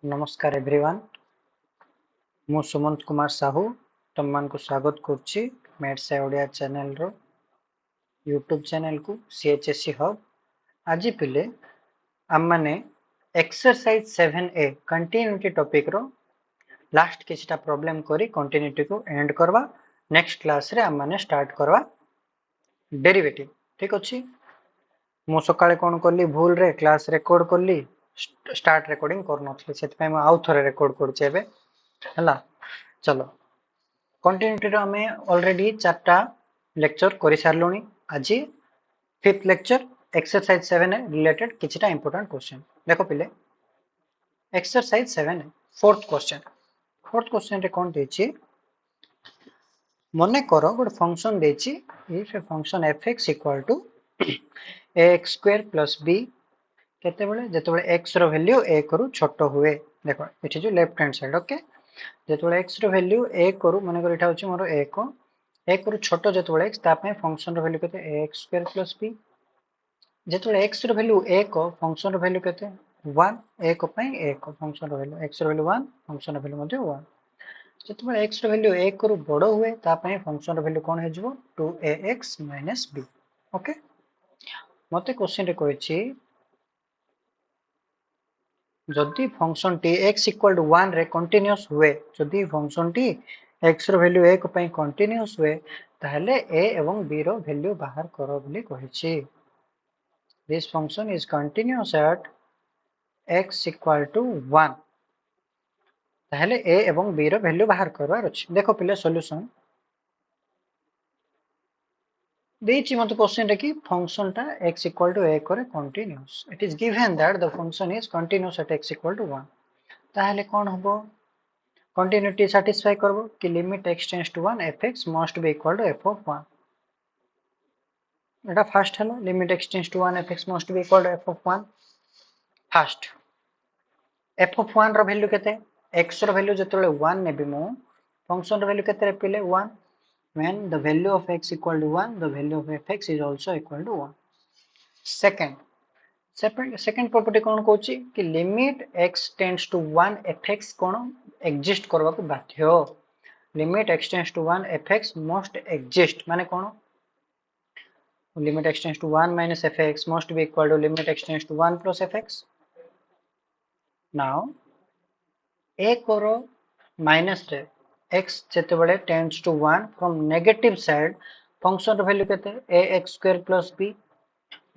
नमस्कार एवरीवन मु सुमंत कुमार साहू तुम मान को स्वागत करुच्ची मैथ्स ओडिया चैनल रो यूट्यूब चैनल को सीएचएससी हब आज पिले आम माने एक्सरसाइज 7A कंटिन्यूटी टॉपिक रो लास्ट किछटा प्रॉब्लम करी कंटिन्यूटी को एंड करवा नेक्स्ट क्लास रे आम माने स्टार्ट करवा डेरिवेटिव ठीक अछि मु सकाळे कोन करली भूल रे क्लास रिकॉर्ड करली स्टार्ट रिकॉर्डिंग करनथली सेत पे आउ थरे रिकॉर्ड करछे बे हला चलो कंटिन्यूटी आमे ऑलरेडी चारटा लेक्चर करि सारलोनी आज फिफ्थ लेक्चर एक्सरसाइज 7 रिलेटेड किछटा इंपोर्टेंट क्वेश्चन देखो पिले एक्सरसाइज 7 फोर्थ क्वेश्चन रे कोन देछि मने करो गोटे फंक्शन देछि if a function fx equal to ax square plus b केते बेले जेते बेले x रो वैल्यू a करू छोटो हुए देखो एठी जो लेफ्ट हैंड साइड ओके जेते बेले x रो वैल्यू a करू माने कर एठा होची मोर a को a करू छोटो जेते बेले x ता पे फंक्शन रो वैल्यू केते ax स्क्वायर प्लस b जेते बेले x रो वैल्यू a को फंक्शन रो वैल्यू केते 1 a को पे a को फंक्शन रो वैल्यू x रो वैल्यू 1 फंक्शन रो वैल्यू मध्ये 1 जेते बेले x रो वैल्यू a करू बडो हुए ता पे फंक्शन रो वैल्यू कोन हे जबो 2ax b ओके मते क्वेश्चन रे कहैछि जदि फंक्शन टी x इक्वल टू 1 रे कंटीन्यूअस हुए जदि फंक्शन टी x रो वैल्यू 1 पई कंटीन्यूअस हुए ताहले a एवं b रो वैल्यू बाहर करो बोली कहिछि this function is continuous at x equal to 1 ताहले a एवं b रो वैल्यू बाहर करवार अछि देखो पिले सॉल्यूशन देछि मते क्वेश्चन रे कि फंक्शन ता x इक्वल टू a करे continuous it is given that the function is continuous at x equal to 1 ताहले कोन हबो कंटिन्यूटी सैटिस्फाई करबो कि limit x tends to 1 fx must be equal to f of 1 एटा first हला limit x tends to 1 fx must be equal to f of 1 first f of 1 रो value केते x रो वैल्यू जतले 1 नेबी मो function रो वैल्यू केते रे पिले 1 when the value of x equal to 1 the value of fx is also equal to 1 second property कोन कहूची कि limit x tends to 1 fx कोन एग्जिस्ट करबा को बाध्य limit x tends to 1 fx must exist माने कोन limit x tends to 1 minus fx must be equal to limit x tends to 1 plus fx now a करो minus रे x जेते बेले tends to 1 from negative side function रो value केते ax square plus b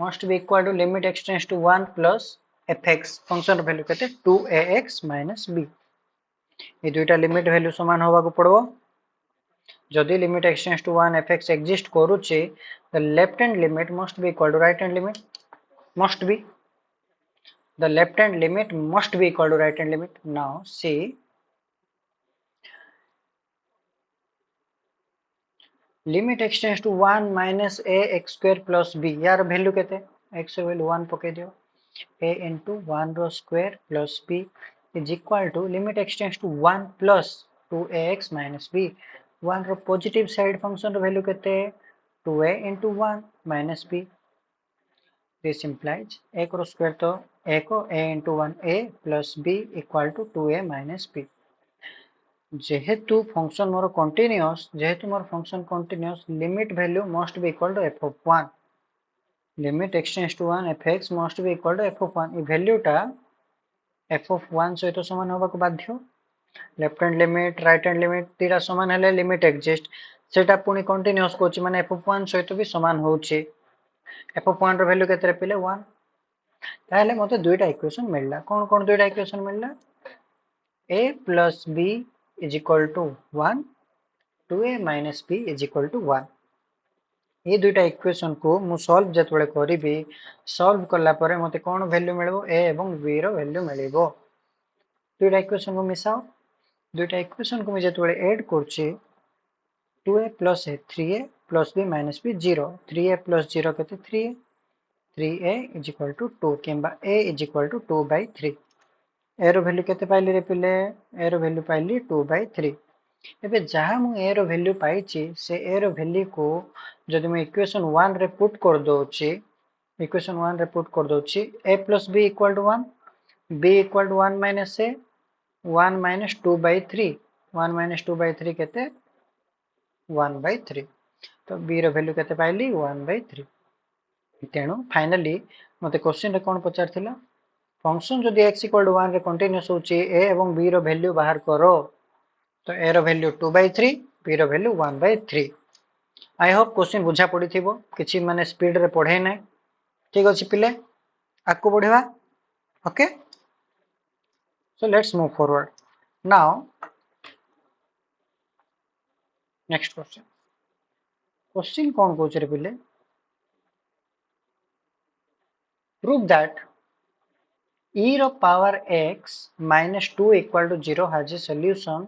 must be equal to limit x tends to 1 plus fx function रो value केते 2ax minus b ए दुईटा limit value समान होबा को पड़बो जदि limit x tends to 1 fx exist करूचे the left hand limit must be equal to right hand limit must be the left hand limit must be equal to right hand limit now see limit x tends to 1 minus ax square plus b यार value केते x रो value 1 पके दियो a into 1 रो square plus b is equal to limit x tends to 1 plus 2ax minus b 1 रो positive side function रो value केते 2a into 1 minus b this implies a रो स्क्वायर तो a को a into 1a plus b equal to 2a minus b जेहेतु function मोर continuous जेहेतु मोर function continuous limit value must be equal to f of 1 limit x tends to 1 fx must be equal to f of 1 ई वैल्यूटा f of 1 सहित समान होबा को बाध्य left hand limit right hand limit तीरा समान हेले लिमिट एग्जिस्ट सेटा पुनी कंटीन्यूअस कोची माने f ऑफ 1 सहित भी समान होउची f ऑफ 1 रो वैल्यू केते रे पिले 1 ताहले मते दुईटा इक्वेशन मिलला कोन कोन दुईटा इक्वेशन मिलला a plus b is equal to 1 2a minus b is equal to 1 ये दुईटा इक्वेशन को मु सॉल्व जतबेले करिबी सॉल्व करला परे मते कोन वैल्यू मिलबो a एवं b रो वैल्यू मिलबो दुईटा इक्वेशन को मिसाओ दुईटा इक्वेशन को मु जतबेले ऐड करछि 2a plus a 3a plus b minus b 0 3a plus 0 केते 3a 3a is equal to 2 किंबा a is equal to 2 by 3 a रो वैल्यू केते पाइली रे पिले a रो वैल्यू पाइली 2 by 3 एबे जहां मु a रो वैल्यू पाइछि से a रो वैल्यू को जदि मैं इक्वेशन 1 रे पुट कर दोछि इक्वेशन 1 रे पुट कर दोछि a plus b equal to 1 b equal to 1 minus a 1 minus 2/3 1 minus 2/3 केते 1/3 तो b रो वैल्यू केते पाइली 1/3 तेणु फाइनली मते क्वेश्चन रे कोन पचारथिला फंक्शन जदि x = 1 रे कंटीन्यूअस होची a एवं b रो वैल्यू बाहर करो तो a रो वैल्यू 2/3 b रो वैल्यू 1/3 आई होप क्वेश्चन बुझा पड़ी थिबो किछि माने स्पीड रे पढे नै ठीक अछि पिले आकु बढ़िवा okay so let's move forward now next question कोन कहउछ रे पिले prove that e रो power x minus 2 equal to 0 has a solution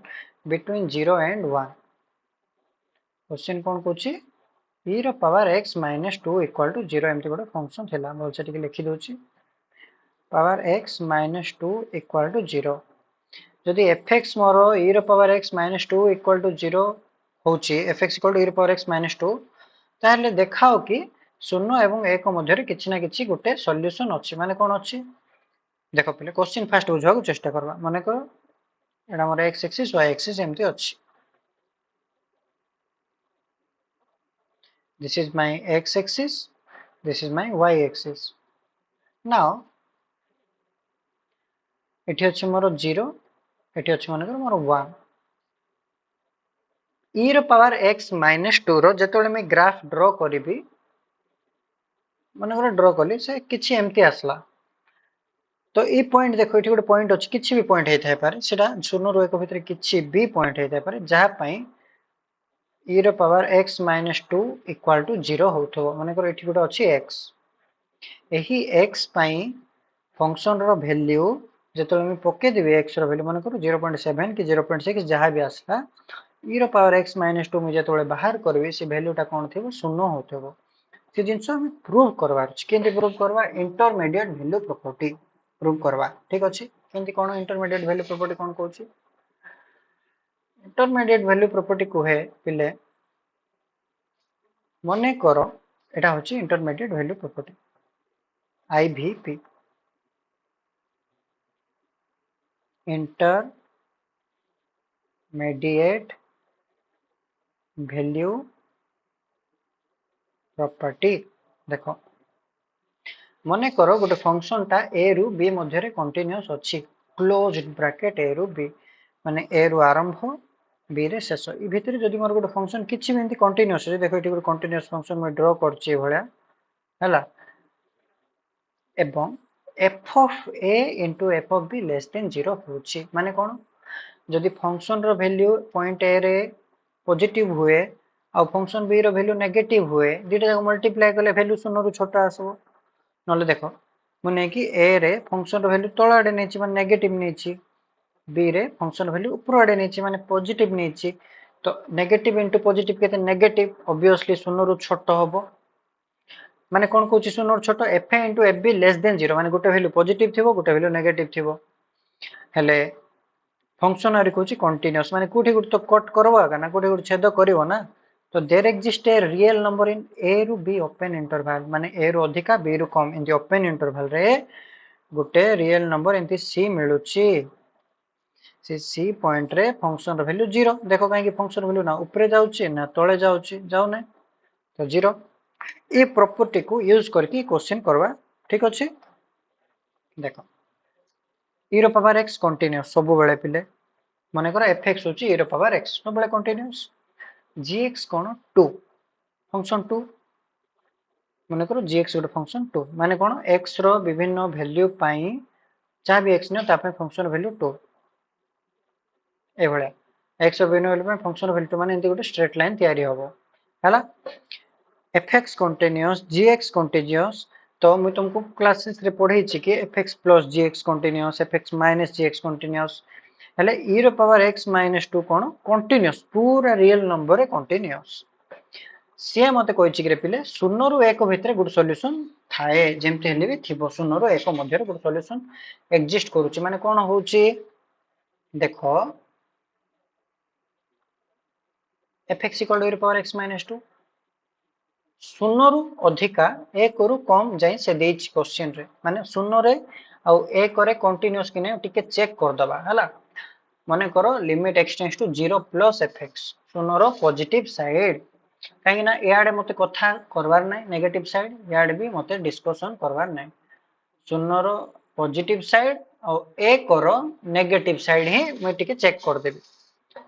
between 0 and 1 question कोन कहउछ e रो power x minus 2 equal to 0 एमती गोटे फंक्शन थिला बोल से टिके लिखि दोछि power x minus 2 equal to 0 जदि fx मोर e रो power x minus 2 equal to 0 होछि fx equal to e रो power x minus 2 ताहले देखाओ कि 0 एवं 1 मध्य रे किछि ना किछि गोटे सॉल्यूशन अछि माने कोन अछि देखो पहिले क्वेश्चन फास्ट बुझवा को चेष्टा करबा माने को एडा मोर x एक्सिस y एक्सिस एमती अछि this is my x axis this is my y axis now एठी अछि मोर 0 एठी अछि माने को मोर 1 e रो पावर x minus 2 रो जेतोले मैं ग्राफ ड्रा करिबी माने को ड्रा कली से किछि एमती आसला तो ए पॉइंट देखो एठी गोटे पॉइंट अछि किछि भी पॉइंट हेइ थाइ पारे सेटा 0 रो 1 भितर किछि भी पॉइंट हेइ थाइ पारे जहा पई e रो power x minus 2 equal to 0 होथो माने को एठी गोटे अछि x एही x पई फंक्शन रो वैल्यू जेतोले मैं पके देबी x रो वैल्यू माने को 0.7 कि 0.6 जहा भी आसला e रो पावर x minus 2 मुझे तोले बाहर करबी से वैल्यूटा कोन थिबो 0 होथबो से जिंस हम प्रूव करबार अछि केंति प्रूव करबा इंटरमीडिएट वैल्यू प्रॉपर्टी प्रूव करबा ठीक अछि केंति कोन इंटरमीडिएट वैल्यू प्रॉपर्टी कोन कहउछि इंटरमीडिएट वैल्यू प्रॉपर्टी कोहे पिले मने करो एटा होछि intermediate value property IVP intermediate value property देखो मने करो गोटे फंक्शन ता a रु b मध्य रे कंटीन्यूअस अछि क्लोज्ड ब्रैकेट a रु b माने a रु आरंभ b रे शेष ई भितर जदि मोर गोटे फंक्शन किछि भी एंती कंटीन्यूअस जे देखो एटी गोटे कंटीन्यूअस फंक्शन मैं ड्रा करछि भलिया हला एवं f of a into f of b less than 0 होछि माने कोन जदि फंक्शन रो वैल्यू पॉइंट a रे पॉजिटिव हुए आ फंक्शन b रो वैल्यू नेगेटिव हुए दुटा जाक मल्टीप्लाई करले वैल्यू 0 रु छोटा आसबो नले देखो मने कि a रे फंक्शन रो वैल्यू तळ आडे नेछि माने नेगेटिव नेछि b रे फंक्शन वैल्यू ऊपर आडे नेछि माने पॉजिटिव नेछि तो नेगेटिव इनटू पॉजिटिव केते नेगेटिव ऑब्वियसली 0 रु छोट होबो माने कोन कहउछि 0 रु छोट fa * fb लेस देन 0 माने गोटे वैल्यू पॉजिटिव थिबो गोटे वैल्यू नेगेटिव थिबो हेले फंक्शन आरि कहउछि कंटीन्यूअस माने कोठी गुट तो कट करबा का ना कोठी गुट छेद करिवो ना तो there exist a real number in a रु b ओपन इंटरवल माने a रु अधिका b रु कम इन द ओपन इंटरवल रे गोटे रियल नंबर एंती c मिलुछि से c पॉइंट रे फंक्शन रो वैल्यू 0 देखो काहे कि फंक्शन वैल्यू ना ऊपर जाउछि ना तळे जाउछि जाउ नै तो 0 ए प्रॉपर्टी को यूज करके क्वेश्चन करबा ठीक अछि देखो e रो पावर x कंटीन्यूअस सब बेले पिले माने करा fx होछि e रो पावर x सब बेले कंटीन्यूअस gx कोन 2 फंक्शन 2 माने करो gx गोटे फंक्शन 2 माने कोन x रो विभिन्न वैल्यू पाई जा भी x न ता पे फंक्शन वैल्यू 2 ए भले x रो विभिन्न वैल्यू पे फंक्शन वैल्यू 2 माने एंती गोटे स्ट्रेट लाइन तयारी होबो हला fx कंटीन्यूअस gx कंटीन्यूअस तो मैं तुमको क्लासेस रे पढै छी कि fx plus gx continuous fx minus gx continuous हेले e रो पावर x minus 2 कोन कंटीन्यूअस पूरा रियल नंबर रे कंटीन्यूअस से मते कहै छी कि पिले 0 रु 1 भितर गुड सॉल्यूशन थाए जेमते हेले भी थिबो 0 रु 1 मध्य रे गुड सॉल्यूशन एग्जिस्ट करूची माने कोन होउची देखो fx = e रो पावर x minus 2 0 रु अधिका 1 रु कम जाई से देछि क्वेश्चन रे माने 0 रे आ 1 रे कंटीन्यूअस कि नै टिके चेक कर दबा हला मन कर limit x tends to 0 plus f x शून्य रो पॉजिटिव साइड कहीं ना इआडे मते कथा करवार नै नेगेटिव साइड इआडे भी मते डिस्कशन करवार नै शून्य रो पॉजिटिव साइड और ए करो नेगेटिव साइड ही मैं टिके चेक कर देबी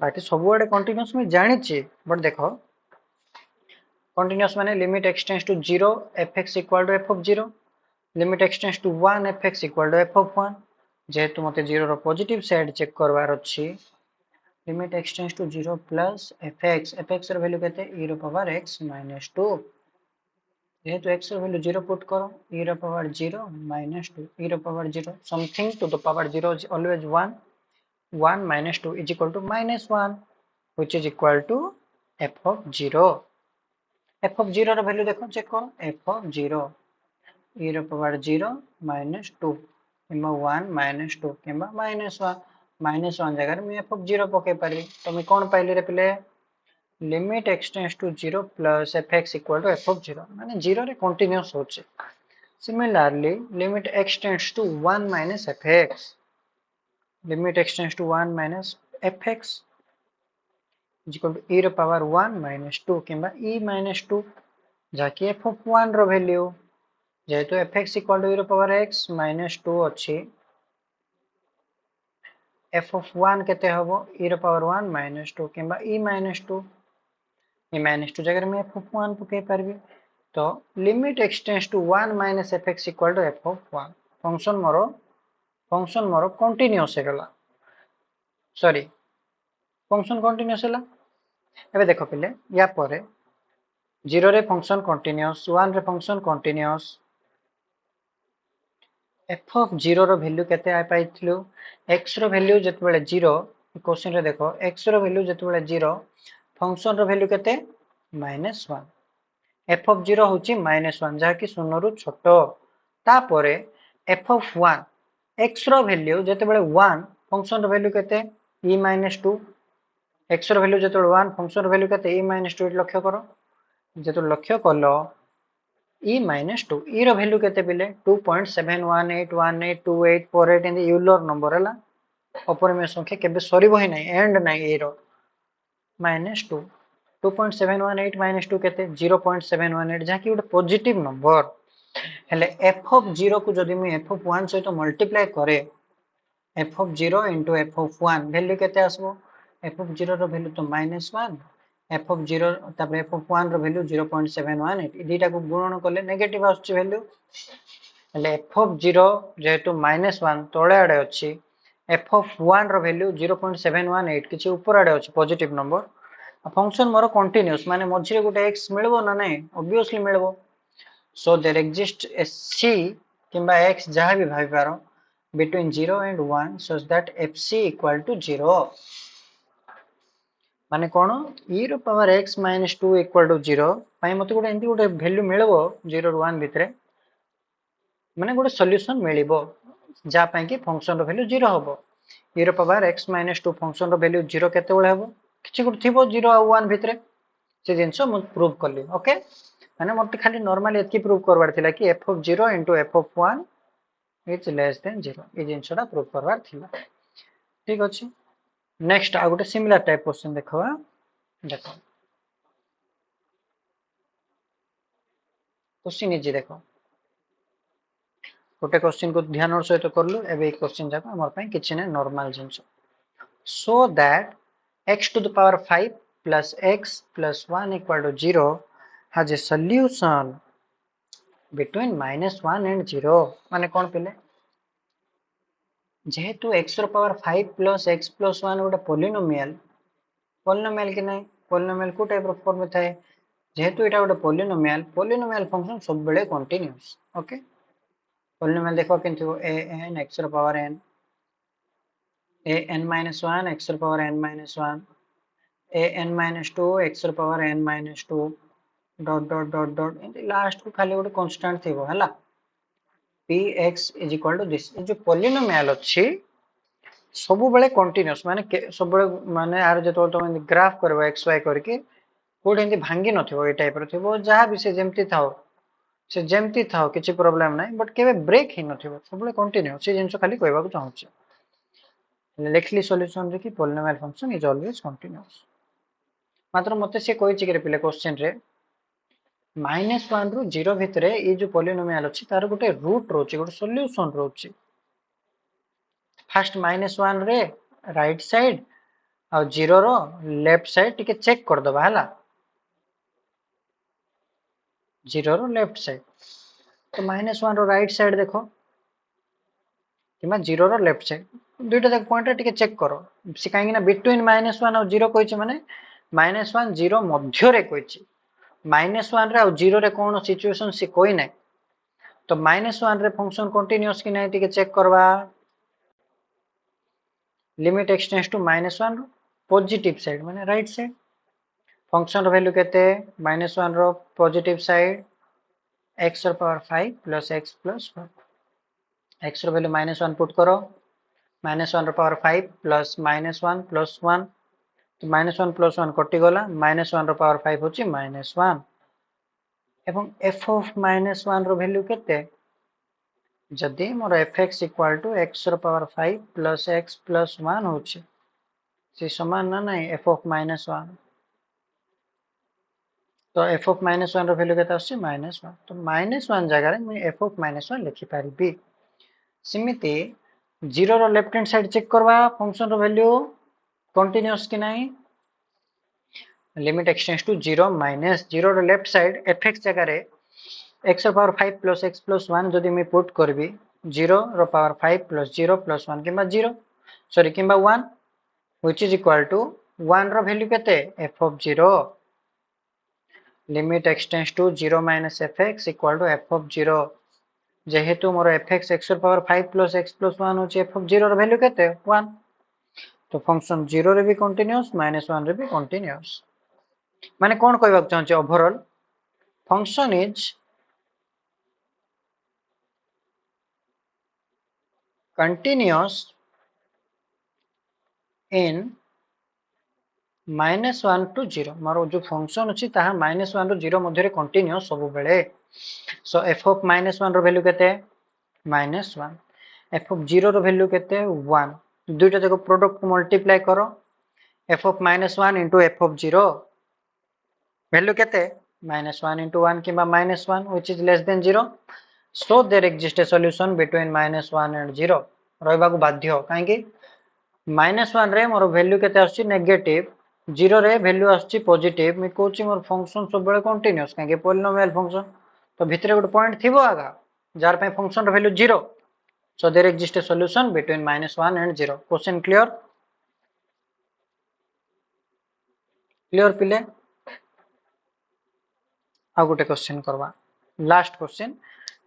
बाकी सब आडे कंटीन्यूअस मैं जानि छी बट देखो कंटीन्यूअस माने limit x tends to 0 f x equal to f of 0 limit x tends to 1 f x equal to f of 1 जेहेतु मते 0 रो पॉजिटिव साइड चेक करवार अछि limit x tends to 0 plus f x रो value केते e रो power x minus 2 जेहेतु x रो value 0 put करो e रो पावर 0 माइनस 2 e रो power 0 something to the power 0 is always 1 1 minus 2 is equal to minus 1 which is equal to f of 0 f of 0 रो value देखो check करो f of 0 e रो power 0 minus 2 किंबा 1 minus 2 किंबा minus 1 minus 1 जगह में f of 0 पके पारी तो मैं कौन पाइली रे पिले लिमिट x टेंड्स टू 0 प्लस fx equal to f of 0 माने 0 रे कंटीन्यूअस होचे similarly limit x tends to 1 minus fx लिमिट x tends to 1 minus fx is equal to e रो पावर 1 minus 2 किंबा e minus 2 जाकी f of 1 रो value जेहेतु fx इक्वल टू e रो पावर x minus 2 अछि f of 1 केते हबो e रो पावर 1 minus 2 किंबा e minus 2 e minus 2 जगह में f of 1 पके परबे तो limit x tends to 1 minus fx equal to f of 1 function मोर कंटीन्यूअस हे गला सॉरी फंक्शन कंटीन्यूअस हैला एबे देखो पिले या परे 0 रे फंक्शन कंटीन्यूअस 1 रे फंक्शन कंटीन्यूअस f of 0 रो वैल्यू केते आ पाइथिलु x रो वैल्यू जतबेले 0 क्वेश्चन रे देखो x रो वैल्यू जतबेले 0 फंक्शन रो वैल्यू केते -1 f of 0 होची -1 जहा कि 0 रु छोटो तापरे f of 1 x रो वैल्यू जतबेले 1 फंक्शन रो वैल्यू केते e -2 x रो वैल्यू जतबेले 1 फंक्शन रो वैल्यू केते e -2 लक्ष्य करो जेतो लक्ष्य कलो e -2 e रो वैल्यू केते बिले 2.718182848 इन द यूलर नंबर हला अपरिमेय संख्या केबे सरीबो ही नै एंड नै e रो -2 2.718 -2 केते 0.718 जहा कि ଗୋଟେ पॉजिटिव नंबर हेले f of 0 को जदी मैं f of 1 सहित मल्टीप्लाई करे f of 0 into f of 1 value केते आसबो f of 0 रो वैल्यू तो -1 f of 0 तापर f of 1 रो वैल्यू 0.718 दीटा को गुणन करले नेगेटिव आछी वैल्यू हेले f of 0 जेहेतु -1 तळे आडे अछि f of 1 रो वैल्यू 0.718 किछि ऊपर आडे अछि पॉजिटिव नंबर फंक्शन मोर कंटीन्यूअस माने मझिरे गुटे x मिलबो ना नै ऑब्वियसली मिलबो so there exist a c किंबा x जहा भी भाबी पारो between 0 and 1 such that fc equal to 0 माने कोन e रो पावर x - 2 equal to 0 पई मते गुटे एंती गुटे वैल्यू मिलबो 0 रो 1 भितरे माने गुटे सॉल्यूशन मिलिबो जा पई कि फंक्शन रो वैल्यू 0 होबो e रो पावर x - 2 फंक्शन रो वैल्यू 0 केते बळे होबो किछि गुटे थिबो 0 आ 1 भितरे से जिंसो मु प्रूव करली ओके माने मते खाली नॉर्मली एतकी प्रूव करवार थिला कि f of 0 into f of 1 is less than 0 ए जिंसोटा प्रूव करवार थिला ठीक अछि नेक्स्ट आ गुटे सिमिलर टाइप क्वेश्चन देखवा देखो क्वेश्चन इजी देखो गोटे क्वेश्चन को ध्यान सहित करलु एबे क्वेश्चन जाको हमर पई किछि ने normal जिंसो so that x to the power 5 plus x plus 1 equal to 0 has a solution between -1 and 0 माने कोन पिले जेहेतु x रो पावर 5 plus x plus 1 गोटे पॉलिनोमियल कि नै पॉलिनोमियल को टाइप रो फॉर्म में थाए जेहेतु एटा गोटे पॉलिनोमियल फंक्शन सब बेले कंटीन्यूअस ओके पॉलिनोमियल देखो किंतु a n x रो power n a n minus 1 x रो power n minus 1 a n minus 2 x रो power n minus 2 dot dot dot dot in last को खाली गोटे कांस्टेंट थिबो हला px is equal to this जो polynomial अछि सब बेले कंटीन्यूअस माने सब बेले माने आर जेतो तो ग्राफ करबो xy करके कोड एंती भांगी नथिबो ए टाइप रो थिबो जहा भी से जेमती थाओ किछि प्रॉब्लम नै बट केबे ब्रेक हि नथिबो सब बेले कंटीन्यूअस से जिंसो खाली कहबा को चाहूची लिखली सॉल्यूशन रे कि polynomial function is always continuous मात्र मते से कोइ चिके पिले क्वेश्चन रे -1 रु 0 भितरे ये जो पॉलिनोमियल अछि तार गोटे रूट रोचे गोटे सॉल्यूशन रोचे फर्स्ट -1 रे राइट साइड आ 0 रो लेफ्ट साइड टिके चेक कर दबा हला 0 रो लेफ्ट साइड तो -1 रो राइट साइड देखो किमा 0 रो लेफ्ट साइड दुईटा तक पॉइंट टिके चेक करो से काहे ना बिटवीन -1 और 0 कहै छै माने -1 0 मध्य रे कहै छै -1 रे और 0 रे कोन सिचुएशन से कोई नै तो -1 रे फंक्शन कंटीन्यूअस कि नै टिके चेक करबा limit x tends to -1 positive side माने राइट साइड फंक्शन रो वैल्यू केते -1 रो पॉजिटिव साइड x रो power 5 plus x plus 1 x रो वैल्यू -1 पुट करो -1 रो पावर 5 प्लस -1 प्लस 1 तो -1 प्लस 1 कटि गला -1 रो पावर 5 होची -1 एवं f ऑफ -1 रो वैल्यू केते जदि मोर fx इक्वल टू x रो पावर 5 प्लस x प्लस 1 होची से समान ना नहीं f ऑफ -1 तो f ऑफ -1 रो वैल्यू केते आसी -1 तो -1 जगह रे मैं f ऑफ -1 लिखि पारिबी सिमिति 0 रो लेफ्ट हैंड साइड चेक करबा फंक्शन रो वैल्यू कंटीन्यूअस कि नहीं लिमिट x टेंड्स टू 0 -0 रो लेफ्ट साइड fx जगह रे x रो पावर 5 प्लस x प्लस 1 जदि मैं पुट करबी 0 रो पावर 5 प्लस 0 प्लस 1 किंबा 0 सॉरी किंबा 1 व्हिच इज इक्वल टू 1 रो वैल्यू केते f of 0 limit x tends to 0 minus fx equal to f of 0 जेहेतु मोर fx x रो पावर 5 प्लस x प्लस 1 होची f ऑफ 0 रो वैल्यू केते 1 तो फंक्शन 0 रे भी कंटीन्यूअस -1 रे भी कंटीन्यूअस माने कोन कहबा चाहछे overall function is continuous in -1 to 0 मारो जो फंक्शन अछि ताहा -1 रो 0 मध्य रे कंटीन्यूअस सब बेले सो f ऑफ -1 रो वैल्यू केते -1 f ऑफ 0 रो वैल्यू केते 1 दुईटा जको प्रोडक्ट मल्टीप्लाई करो f of -1 into f of 0 value केते -1 into 1 किबा -1 which is less than 0 so there exist a solution between -1 and 0 रहबा को बाध्य काहे कि -1 रे मोर वैल्यू केते आछि नेगेटिव 0 रे वैल्यू आछि पॉजिटिव मैं कहूची मोर फंक्शन सब बेले कंटीन्यूअस काहे कि पॉलिनोमियल फंक्शन तो भितरे गुड पॉइंट थिबो आगा जार पे फंक्शन रो value 0 so there exist a solution between -1 and 0 question clear clear पिले आ गोटे क्वेश्चन करबा लास्ट क्वेश्चन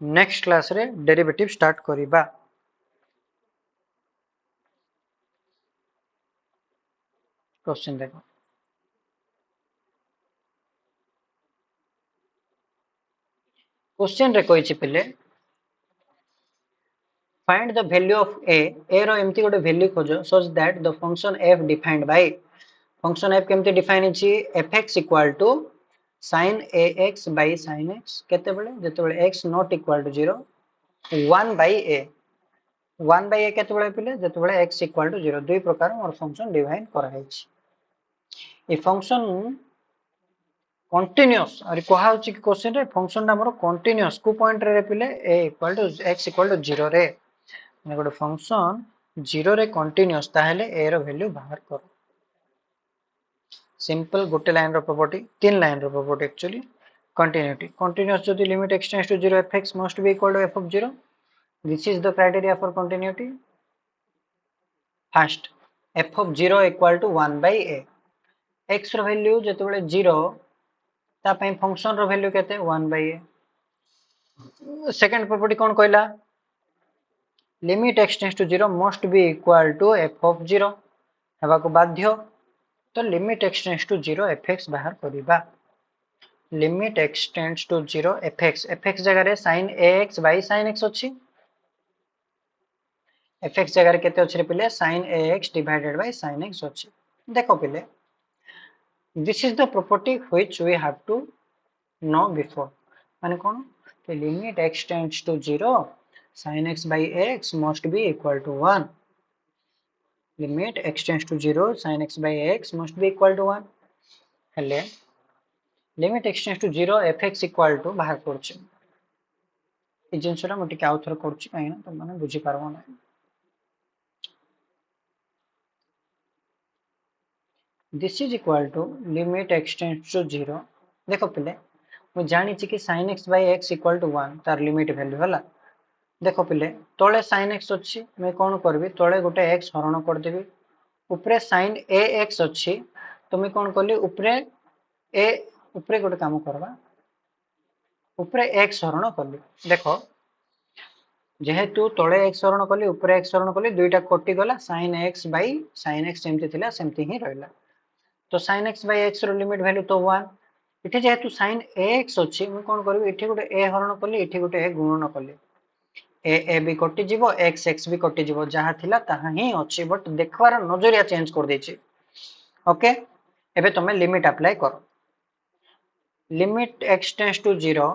नेक्स्ट क्लास रे डेरिवेटिव स्टार्ट करिबा क्वेश्चन देखो क्वेश्चन रे कोइछि पिले find the value of a रो एमती गोटे वैल्यू खोजो such that the function f defined by function f केमती डिफाइन अछि fx equal to sin ax by sin x केते बेले जते बेले x not equal to 0 1 by a 1 by a केते बेले पिले जते बेले x equal to 0 दुई प्रकार मोर फंक्शन डिफाइन करा हैछि ए फंक्शन कंटीन्यूअस और कहा होछि कि क्वेश्चन रे फंक्शन ना मोर कंटीन्यूअस को पॉइंट रे पिले a equal to x equal to 0 रे ने गोटे फंक्शन 0 रे कंटीन्यूअस ताहेले a रो वैल्यू बाहर करो सिंपल गोटे लाइन रो प्रॉपर्टी तीन लाइन रो प्रॉपर्टी एक्चुअली continuous जदि limit x tends to 0 fx must be equal to f of 0 this is the criteria for continuity first f of 0 equal to 1 by a x रो value जते बेले 0 ता पई function रो value केते 1 by a second property कोन कहला limit x tends to 0 must be equal to f of 0 हेबा को बाध्य तो limit x tends to 0 fx बाहर करिबा limit x tends to 0 fx जगह रे sin ax by sin x अछि fx जगह रे केते अछि रे पिले sin ax divided by sin x अछि देखो पिले this is the property which we have to know before माने कोन कि limit x tends to 0 sin x by x must be equal to 1 limit x tends to 0 sin x by x must be equal to 1 हेले limit x tends to 0 fx equal to बाहर करछि ए जिंसरा मो टिके आउथर करछि काहे ना त माने बुझी पारबो ना this is equal to limit x tends to 0 देखो पिले मु जानि छि कि sin x by x equal to 1 तार लिमिट वैल्यू हला देखो पिले तळे sin x अछि मैं कोन करबी तळे गोटे x हरण कर देबी ऊपरे sin ax अछि तो मैं कोन करली ऊपरे ए ऊपरे गोटे काम करबा ऊपरे x हरण करली देखो जेहेतु तळे x हरण करली ऊपरे x हरण करली दुईटा कटि गला sin x by sin x सेमति थिला सेमति ही रहला तो sin x by x रो लिमिट वैल्यू तो 1 इथे जेहेतु sin ax अछि मैं कोन करबी इथे गोटे a हरण करली इथे गोटे a गुणन करली ए भी कटि जीवो एक्स एक्स भी कटि जीवो जहा थिला ताहा ही अछि बट देखवार नजरिया चेंज कर देछि ओके एबे तमे लिमिट अप्लाई करो limit x tends to 0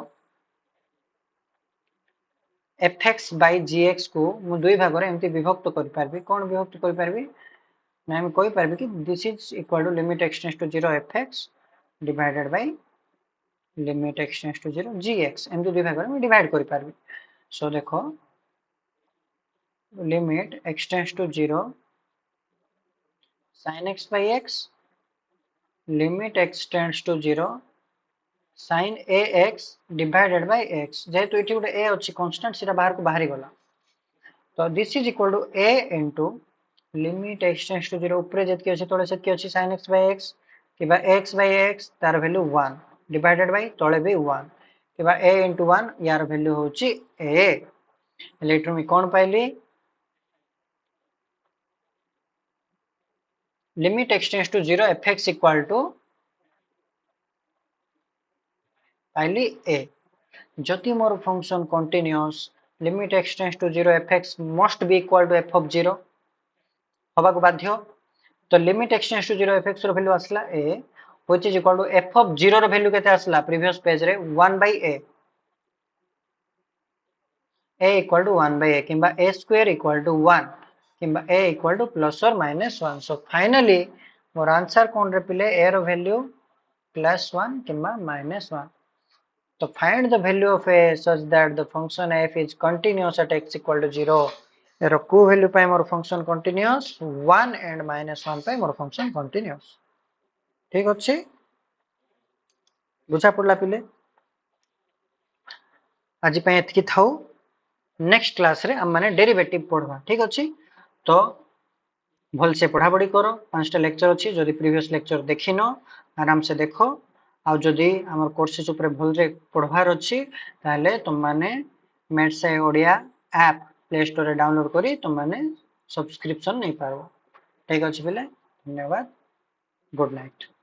fx by gx को मु दुई भाग रे एमति विभक्त कर परबी कोन विभक्त कर परबी ना हम कोइ परबी कि this is equal to limit x tends to 0 fx divided by limit x tends to 0 gx एमति दुई भाग रे मैं डिवाइड कर परबी सो देखो limit x tends to 0 sin x by x limit x tends to 0 sin ax divided by x जेहेतु इठी गोटे a अछि कांस्टेंट सेटा बाहर को बाहरी गला तो this is equal to a into limit x tends to 0 ऊपर जेतकी अछि तळे सेतकी अछि sin x by x किबा x by x तार वैल्यू 1 डिवाइडेड बाय तळे भी 1 किबा a into 1 यार वैल्यू होछि a इलेक्ट्रॉन में कोन पाइली limit x tends to 0 fx equal to पाइली a जति मोर function continuous limit x tends to 0 fx must be equal to f of 0 होबा को बाध्य तो limit x tends to 0 fx रो वैल्यू आसला a which is equal to f of 0 रो वैल्यू केते आसला प्रीवियस पेज रे 1 by a equal to 1 by a किबा a square equal to 1 किबा a equal to plus or minus 1 so finally मोर answer कोन रे पिले a रो वैल्यू +1 किबा -1 तो find the value of a such that the function f is continuous at x equal to 0 arrow को value पाए मोर फंक्शन कंटीन्यूअस 1 एंड -1 पाए मोर फंक्शन कंटीन्यूअस ठीक अछि बुझा पड़ला पिले आज पाए एतकी थाउ नेक्स्ट क्लास रे हम माने डेरिवेटिव पढवा ठीक अछि तो भल से पढ़ा पढ़ी करो पांचटा लेक्चर अछि जदि प्रीवियस लेक्चर देखिनो आराम से देखो आ जदि हमर कोर्सेस ऊपर भल रे पढ़वार अछि ताले तुम माने maths Odia app play store रे डाउनलोड करी तुम माने सब्सक्रिप्शन नै पारो ठीक अछि बेले धन्यवाद गुड नाइट